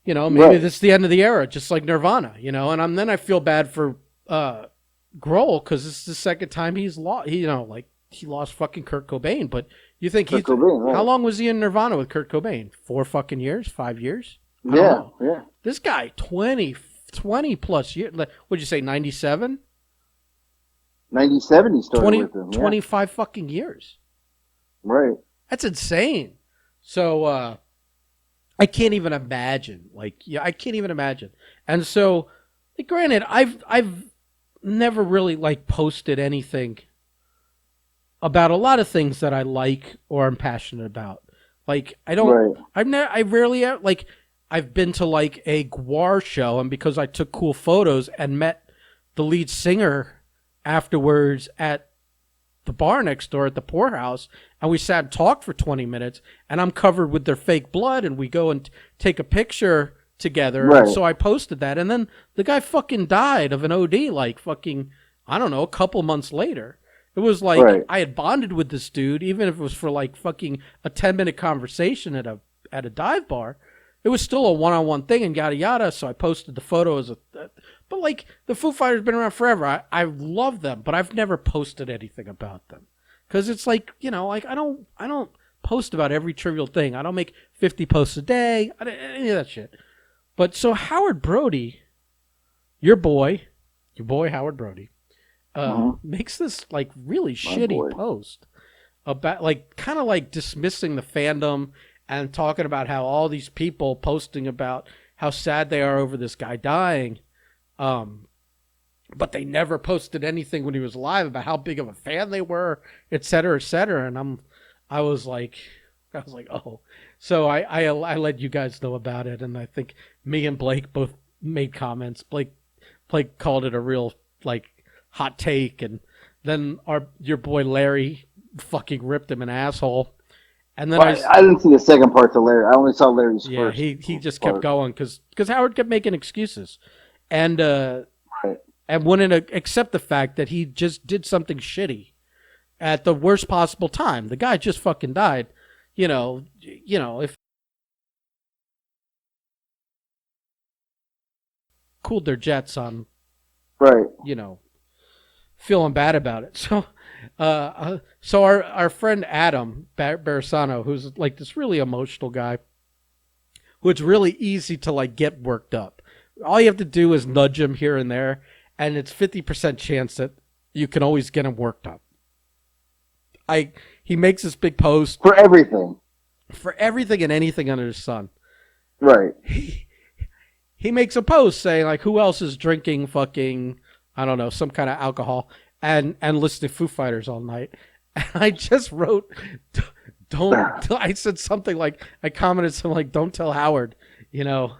Speaker 1: you know, maybe this is the end of the era, just like Nirvana. You know, and then I feel bad for Grohl because this is the second time he's lost. You know, like he lost fucking Kurt Cobain. But you think how long was he in Nirvana with Kurt Cobain? 4 fucking years? 5 years? I don't know.
Speaker 2: Yeah.
Speaker 1: This guy 20 plus years. What'd you say? 97?
Speaker 2: 97 he started with him.
Speaker 1: 25 fucking years.
Speaker 2: Right.
Speaker 1: That's insane. So I can't even imagine. Like, yeah, I can't even imagine. And so, like, granted, I've never really like posted anything about a lot of things that I like or I'm passionate about. Like, I don't. Right. I rarely like. I've been to like a Gwar show, and because I took cool photos and met the lead singer afterwards at the bar next door at the poorhouse, and we sat and talked for 20 minutes, and I'm covered with their fake blood, and we go and take a picture together. Right. And so I posted that, and then the guy fucking died of an OD like fucking, I don't know, a couple months later. It was like I had bonded with this dude, even if it was for like fucking a 10-minute conversation at a dive bar. It was still a one-on-one thing and yada yada, so I posted the photo as but like the Foo Fighters been around forever. I love them, but I've never posted anything about them. Cuz it's like, you know, like I don't post about every trivial thing. I don't make 50 posts a day, any of that shit. But so Howard Brody, your boy Howard Brody, makes this like really shitty post about like kind of like dismissing the fandom and talking about how all these people posting about how sad they are over this guy dying, but they never posted anything when he was alive about how big of a fan they were, et cetera, et cetera. And I was like, oh. So I let you guys know about it, and I think me and Blake both made comments. Blake called it a real like hot take, and then your boy Larry fucking ripped him an asshole. And then
Speaker 2: I didn't see the second part to Larry. I only saw Larry's first.
Speaker 1: Yeah, he just kept going because Howard kept making excuses, and wouldn't accept the fact that he just did something shitty at the worst possible time. The guy just fucking died. You know, if cooled their jets on, you know, feeling bad about it. So our friend Adam Barisano, who's like this really emotional guy, who it's really easy to like get worked up. All you have to do is nudge him here and there, and it's 50% chance that you can always get him worked up. He makes this big post
Speaker 2: for everything
Speaker 1: and anything under the sun.
Speaker 2: Right.
Speaker 1: He makes a post saying like, who else is drinking fucking, I don't know, some kind of alcohol and listening to Foo Fighters all night. And I just wrote, I said something like, I commented something like, don't tell Howard, you know.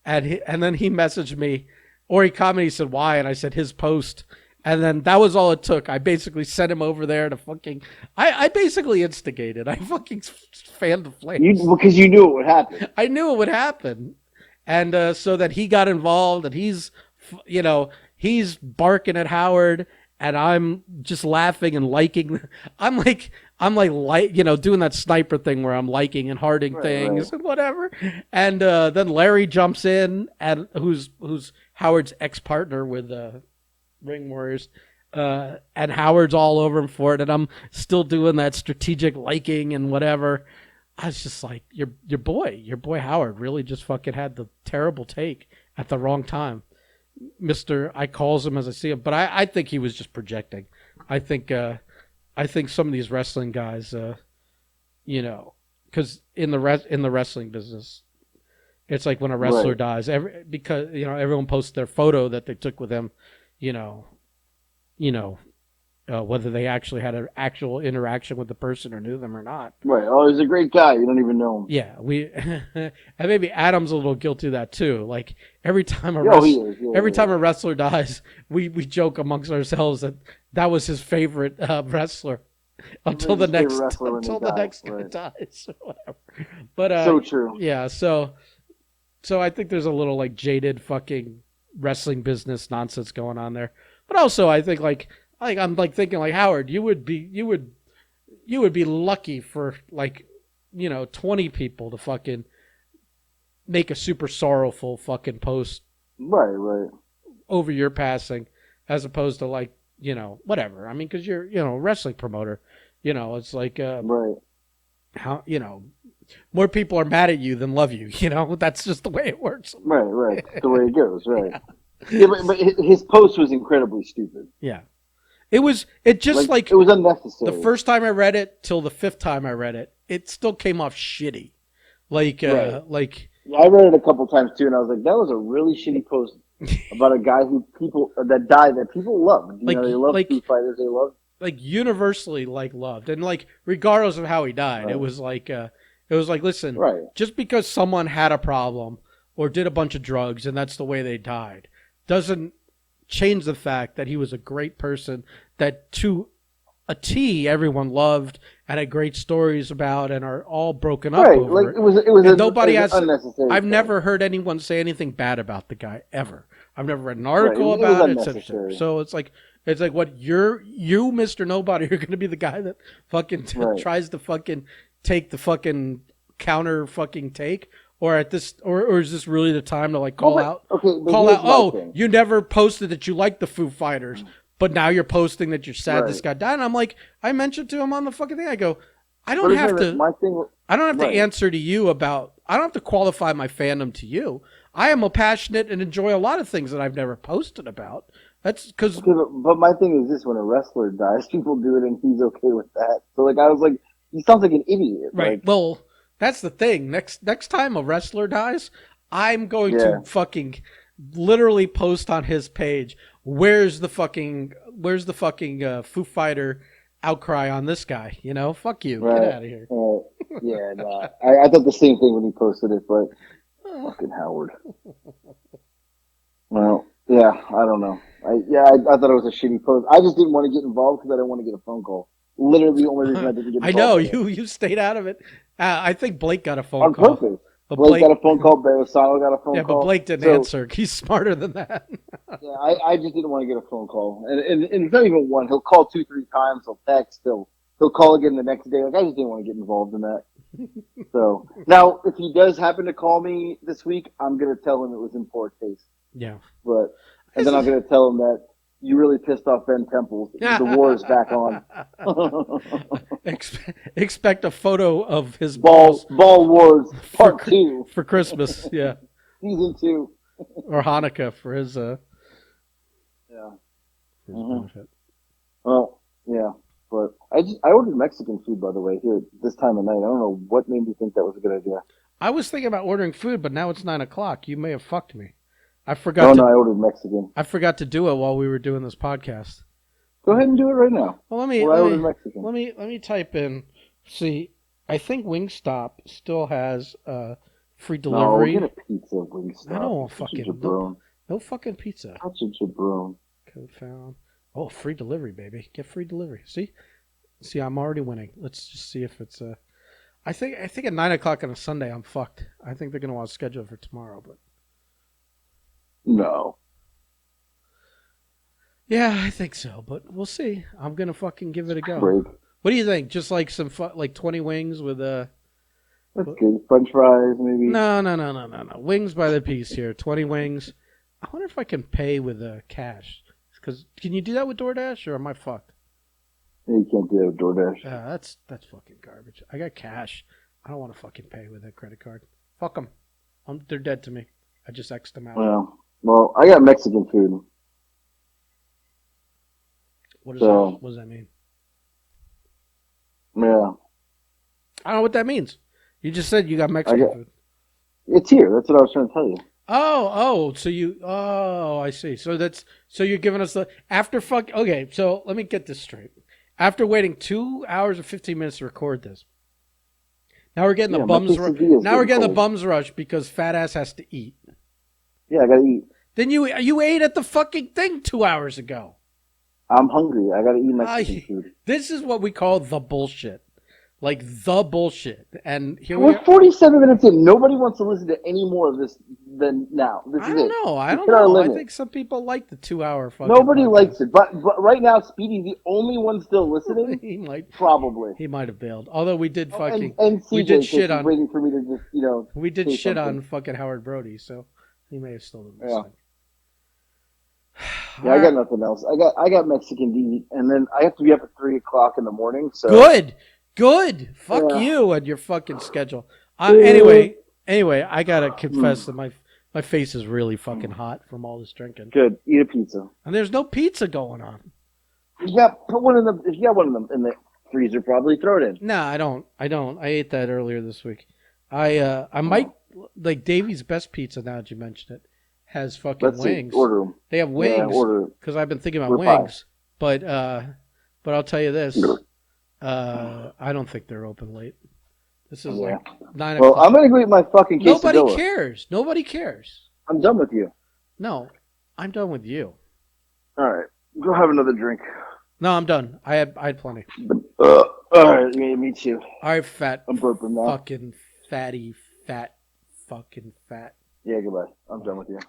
Speaker 1: And then he messaged me, or he commented, he said, why? And I said, his post. And then that was all it took. I basically sent him over there to fucking. I basically instigated. I fucking fanned the flames.
Speaker 2: Because you knew it would happen.
Speaker 1: I knew it would happen, and so that he got involved, and he's barking at Howard, and I'm just laughing and liking. I'm like doing that sniper thing where I'm liking and hearting things and whatever. And then Larry jumps in, and who's Howard's ex-partner with Ring Warriors, and Howard's all over him for it, and I'm still doing that strategic liking and whatever. I was just like, your boy Howard really just fucking had the terrible take at the wrong time. I calls him as I see him, but I think he was just projecting. I think some of these wrestling guys, because in the wrestling business, it's like when a wrestler dies, because everyone posts their photo that they took with him, whether they actually had an actual interaction with the person or knew them or not.
Speaker 2: Right. Oh, he's a great guy. You don't even know him.
Speaker 1: Yeah, and maybe Adam's a little guilty of that too. Like every time a wrestler dies, we joke amongst ourselves that was his favorite wrestler until the next guy dies or whatever. But
Speaker 2: so true.
Speaker 1: Yeah, so I think there's a little like jaded fucking wrestling business nonsense going on there. But also I think I'm like thinking like Howard, you would be lucky for 20 people to fucking make a super sorrowful fucking post
Speaker 2: right
Speaker 1: over your passing, as opposed to whatever. I mean, because you're a wrestling promoter, it's like
Speaker 2: right.
Speaker 1: How more people are mad at you than love you. That's just the way it works.
Speaker 2: Right. The way it goes. Right. Yeah, but his post was incredibly stupid.
Speaker 1: Yeah. It was it was
Speaker 2: unnecessary.
Speaker 1: The first time I read it till the fifth time I read it, it still came off shitty.
Speaker 2: Yeah, I read it a couple times too, and I was like, that was a really shitty post about a guy that died that people loved. They love Foo Fighters. They love
Speaker 1: universally loved, and regardless of how he died, it was listen, just because someone had a problem or did a bunch of drugs and that's the way they died, doesn't change the fact that he was a great person that to a T everyone loved and had great stories about and are all broken up over
Speaker 2: it was
Speaker 1: nobody has
Speaker 2: unnecessary.
Speaker 1: I've never heard anyone say anything bad about the guy ever. I've never read an article about it, etc. So it's like what you Mr. Nobody are going to be the guy that fucking tries to fucking take the fucking counter fucking take. Or is this really the time to call out? Oh, you never posted that you like the Foo Fighters, but now you're posting that you're sad this guy died. And I'm like, I mentioned to him on the fucking thing. I go, I don't have to answer to you about. I don't have to qualify my fandom to you. I am a passionate and enjoy a lot of things that I've never posted about. That's because.
Speaker 2: But my thing is this: when a wrestler dies, people do it, and he's okay with that. So I was like, he sounds like an idiot.
Speaker 1: Right. Well. That's the thing. Next time a wrestler dies, I'm going to fucking literally post on his page. Where's the fucking Foo Fighter outcry on this guy? Fuck you. Get out of here.
Speaker 2: Yeah, no. I thought the same thing when he posted it, but fucking Howard. Well, yeah, I don't know. I thought it was a shitty post. I just didn't want to get involved because I didn't want to get a phone call. Literally the only reason I didn't get involved.
Speaker 1: I know, you stayed out of it. I think Blake got a phone call.
Speaker 2: On purpose. But Blake got a phone call. Beresano got a phone call.
Speaker 1: Yeah, but Blake didn't answer. He's smarter than that.
Speaker 2: Yeah, I just didn't want to get a phone call. And it's not even one. He'll call 2-3 times. He'll text. He'll call again the next day. I just didn't want to get involved in that. So now, if he does happen to call me this week, I'm going to tell him it was in poor taste.
Speaker 1: Yeah.
Speaker 2: And then I'm going to tell him that you really pissed off Ben Temples. The war is back on.
Speaker 1: Expect a photo of his
Speaker 2: Ball Wars Part 2
Speaker 1: for Christmas. Yeah,
Speaker 2: Season 2
Speaker 1: or Hanukkah for his.
Speaker 2: Yeah.
Speaker 1: His benefit.
Speaker 2: Well, yeah, but I ordered Mexican food, by the way, here this time of night. I don't know what made me think that was a good idea.
Speaker 1: I was thinking about ordering food, but now it's 9:00. You may have fucked me. I
Speaker 2: I ordered Mexican.
Speaker 1: I forgot to do it while we were doing this podcast.
Speaker 2: Go ahead and do it right now.
Speaker 1: Well,
Speaker 2: I ordered Mexican.
Speaker 1: Let me type in. See, I think Wingstop still has free delivery.
Speaker 2: No, get a pizza at Wingstop.
Speaker 1: I don't want fucking no fucking pizza.
Speaker 2: Such a jabron.
Speaker 1: Code found. Oh, free delivery, baby. Get free delivery. See, I'm already winning. Let's just see if it's I think at 9 o'clock on a Sunday I'm fucked. I think they're gonna want to schedule it for tomorrow, but
Speaker 2: No.
Speaker 1: yeah, I think so. But we'll see. I'm gonna fucking give it a go.
Speaker 2: Break.
Speaker 1: What do you think? Just like like 20 wings with
Speaker 2: That's good. French fries, maybe.
Speaker 1: No. Wings by the piece here. 20 wings. I wonder if I can pay with cash. Because can you do that with DoorDash or am I fucked?
Speaker 2: You can't do that with DoorDash.
Speaker 1: That's fucking garbage. I got cash. I don't want to fucking pay with a credit card. Fuck them. They're dead to me. I just X'd them out.
Speaker 2: Well, I got Mexican food.
Speaker 1: What does that mean?
Speaker 2: Yeah.
Speaker 1: I don't know what that means. You just said you got Mexican food.
Speaker 2: It's here. That's what I was trying to tell you.
Speaker 1: I see. So you're giving us okay, so let me get this straight. After waiting 2 hours and 15 minutes to record this, now we're getting the bums rush. Now we're getting the bums rush because fat ass has to eat.
Speaker 2: Yeah, I gotta eat.
Speaker 1: Then you ate at the fucking thing 2 hours ago.
Speaker 2: I'm hungry. I gotta eat Mexican food.
Speaker 1: This is what we call the bullshit. Like the bullshit. And here
Speaker 2: we're 47 minutes in. Nobody wants to listen to any more of this than now. I don't
Speaker 1: know. I think some people like the 2 hour fucking
Speaker 2: Nobody
Speaker 1: podcast.
Speaker 2: likes it. But right now, Speedy's the only one still listening. Probably.
Speaker 1: He might have bailed. Although we did fucking
Speaker 2: and CJ,
Speaker 1: we did shit on
Speaker 2: waiting for me to just
Speaker 1: we did shit on fucking Howard Brody, so he may have still been listening.
Speaker 2: Yeah, I got nothing else. I got Mexican to eat, and then I have to be up at 3 o'clock in the morning. So
Speaker 1: Good. Fuck you and your fucking schedule. Anyway, I gotta confess that my face is really fucking hot from all this drinking.
Speaker 2: Good. Eat a pizza.
Speaker 1: And there's no pizza going on.
Speaker 2: Yeah, put one in the. If you got one of them in the freezer, probably throw it in.
Speaker 1: No, I don't. I ate that earlier this week. I might like Davey's Best Pizza. Now that you mention it, has fucking wings.
Speaker 2: Order them.
Speaker 1: They have wings.
Speaker 2: Yeah, order them.
Speaker 1: Because I've been thinking about wings, but I'll tell you this. I don't think they're open late. This is like 9 o'clock.
Speaker 2: Well, I'm gonna go eat my fucking quesadilla.
Speaker 1: Nobody cares.
Speaker 2: I'm done with you.
Speaker 1: No, I'm done with you.
Speaker 2: All right, go have another drink.
Speaker 1: No, I'm done. I had plenty.
Speaker 2: All right, me too.
Speaker 1: All right, fat.
Speaker 2: I'm burping now.
Speaker 1: Fucking fatty, fat, fucking fat.
Speaker 2: Yeah, goodbye. I'm done with you.